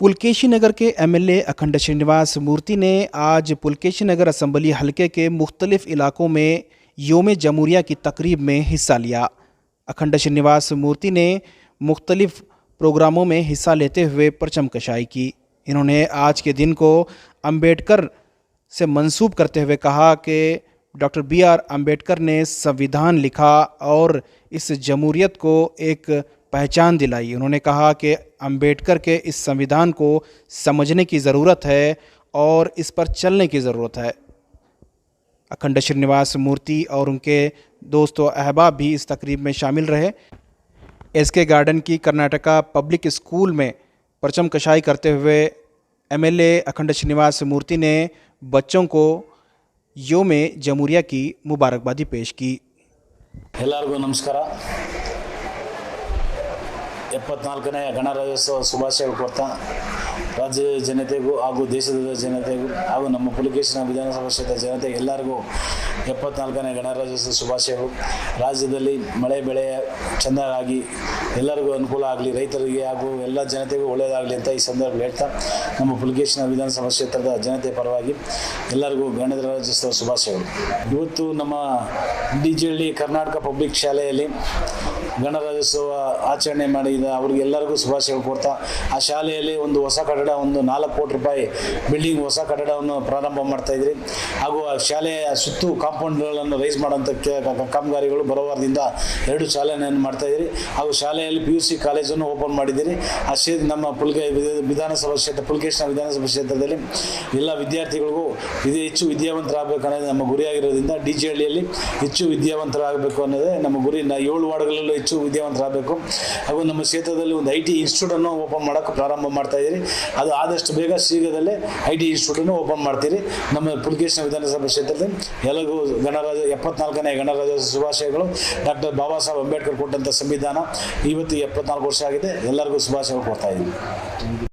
पुलकेशी नगर के एमएलए अखंड श्रीनिवास मूर्ति ने आज पुलकेशी नगर असम्बली हलके के मुख्तलिफ इलाकों में योम जमहूरिया की तकरीब में हिस्सा लिया। अखंड श्रीनिवास मूर्ति ने मुख्तलिफ प्रोग्रामों में हिस्सा लेते हुए परचम कशाई की। इन्होंने आज के दिन को अम्बेडकर से मंसूब करते हुए कहा कि डॉक्टर बी.आर. अम्बेडकर ने संविधान लिखा और इस जमहूरियत को एक पहचान दिलाई। उन्होंने कहा कि अम्बेडकर के इस संविधान को समझने की ज़रूरत है और इस पर चलने की ज़रूरत है। अखंड श्रीनिवास मूर्ति और उनके दोस्तों अहबाब भी इस तकरीब में शामिल रहे। एसके गार्डन की कर्नाटका पब्लिक स्कूल में परचम कशाई करते हुए एमएलए अखंड श्रीनिवास मूर्ति ने बच्चों को योम जमहूरिया की मुबारकबादी पेश की। ಎಲ್ಲರಿಗೂ ನಮಸ್ಕಾರ। 74ನೇ ಗಣರಾಜ್ಯೋತ್ಸವ ಶುಭಾಶಯಗಳು ಕೊಡ್ತಾ ರಾಜ್ಯದ ಜನತೆಗೂ ಹಾಗೂ ದೇಶದ ಜನತೆಗೂ ಹಾಗೂ ನಮ್ಮ ಪುಲಕೇಶಿನ ವಿಧಾನಸಭಾ ಕ್ಷೇತ್ರದ ಜನತೆಗೆ ಎಲ್ಲರಿಗೂ 74ನೇ ಗಣರಾಜ್ಯೋತ್ಸವ ಶುಭಾಶಯಗಳು। ರಾಜ್ಯದಲ್ಲಿ ಮಳೆ ಬೆಳೆ ಚೆನ್ನಾಗಿ ಎಲ್ಲರಿಗೂ ಅನುಕೂಲ ಆಗಲಿ, ರೈತರಿಗೆ ಹಾಗೂ ಎಲ್ಲ ಜನತೆಗೂ ಒಳ್ಳೆಯದಾಗಲಿ ಅಂತ ಈ ಸಂದರ್ಭದಲ್ಲಿ ಹೇಳ್ತಾ ನಮ್ಮ ಪುಲಕೇಶಿನ ವಿಧಾನಸಭಾ ಕ್ಷೇತ್ರದ ಜನತೆ ಪರವಾಗಿ ಎಲ್ಲರಿಗೂ ಗಣರಾಜ್ಯೋತ್ಸವ ಶುಭಾಶಯಗಳು। ಇವತ್ತು ನಮ್ಮ ಡಿಜಿಹಳ್ಳಿ ಕರ್ನಾಟಕ ಪಬ್ಲಿಕ್ ಶಾಲೆಯಲ್ಲಿ ಗಣರಾಜ್ಯೋತ್ಸವ ಆಚರಣೆ ಮಾಡಿದ ಅವರಿಗೆಲ್ಲರಿಗೂ ಶುಭಾಶಯಗಳು ಕೊಡ್ತಾ ಆ ಶಾಲೆಯಲ್ಲಿ ಒಂದು ಹೊಸ ಕಟ್ಟಡ, ಒಂದು 4 ಕೋಟಿ ರೂಪಾಯಿ ಬಿಲ್ಡಿಂಗ್ ಹೊಸ ಕಟ್ಟಡವನ್ನು ಪ್ರಾರಂಭ ಮಾಡ್ತಾ ಇದ್ರಿ ಹಾಗೂ ಆ ಶಾಲೆಯ ಸುತ್ತು ಕಾಂಪೌಂಡ್ಗಳನ್ನು ರೈಸ್ ಮಾಡೋಂಥ ಕಾಮಗಾರಿಗಳು ಬರೋವಾರದಿಂದ 2 ಶಾಲೆಯನ್ನು ಮಾಡ್ತಾ ಇದ್ರಿ ಹಾಗೂ ಶಾಲೆಯಲ್ಲಿ PUC ಕಾಲೇಜನ್ನು ಓಪನ್ ಮಾಡಿದ್ದೀರಿ। ಆ ನಮ್ಮ ವಿಧಾನಸಭಾ ಕ್ಷೇತ್ರ ಪುಲಕೇಶಿನ ವಿಧಾನಸಭಾ ಕ್ಷೇತ್ರದಲ್ಲಿ ಎಲ್ಲ ವಿದ್ಯಾರ್ಥಿಗಳಿಗೂ ಹೆಚ್ಚು ವಿದ್ಯಾವಂತರಾಗಬೇಕು ಅನ್ನೋದು ನಮ್ಮ ಗುರಿಯಾಗಿರೋದ್ರಿಂದ ಡಿಜಿಹಳ್ಳಿಯಲ್ಲಿ ಹೆಚ್ಚು ವಿದ್ಯಾವಂತರಾಗಬೇಕು ಅನ್ನೋದೇ ನಮ್ಮ ಗುರಿ। 7 ವಾರ್ಡ್ಗಳಲ್ಲೂ ಹೆಚ್ಚು ವಿದ್ಯಾವಂತರಾಗಬೇಕು ಹಾಗೂ ನಮ್ಮ ಕ್ಷೇತ್ರದಲ್ಲಿ ಒಂದು IT ಇನ್ಸ್ಟಿಟ್ಯೂಟನ್ನು ಓಪನ್ ಮಾಡೋಕ್ಕೆ ಪ್ರಾರಂಭ ಮಾಡ್ತಾ ಇದ್ದೀರಿ। ಅದು ಆದಷ್ಟು ಬೇಗ ಶೀಘ್ರದಲ್ಲೇ IT ಇನ್ಸ್ಟಿಟ್ಯೂಟನ್ನು ಓಪನ್ ಮಾಡ್ತೀರಿ। ನಮ್ಮ ಪುಲಕೇಶಿನ ವಿಧಾನಸಭಾ ಕ್ಷೇತ್ರದಲ್ಲಿ ಎಲ್ಲರಿಗೂ 74ನೇ ಗಣರಾಜ್ಯೋತ್ಸವ ಶುಭಾಶಯಗಳು। ಡಾಕ್ಟರ್ ಬಾಬಾ ಸಾಹೇಬ್ ಅಂಬೇಡ್ಕರ್ ಕೊಟ್ಟಂಥ ಸಂವಿಧಾನ ಇವತ್ತು 74 ವರ್ಷ ಆಗಿದೆ। ಎಲ್ಲರಿಗೂ ಶುಭಾಶಯಗಳು ಕೊಡ್ತಾ ಇದ್ದೀನಿ।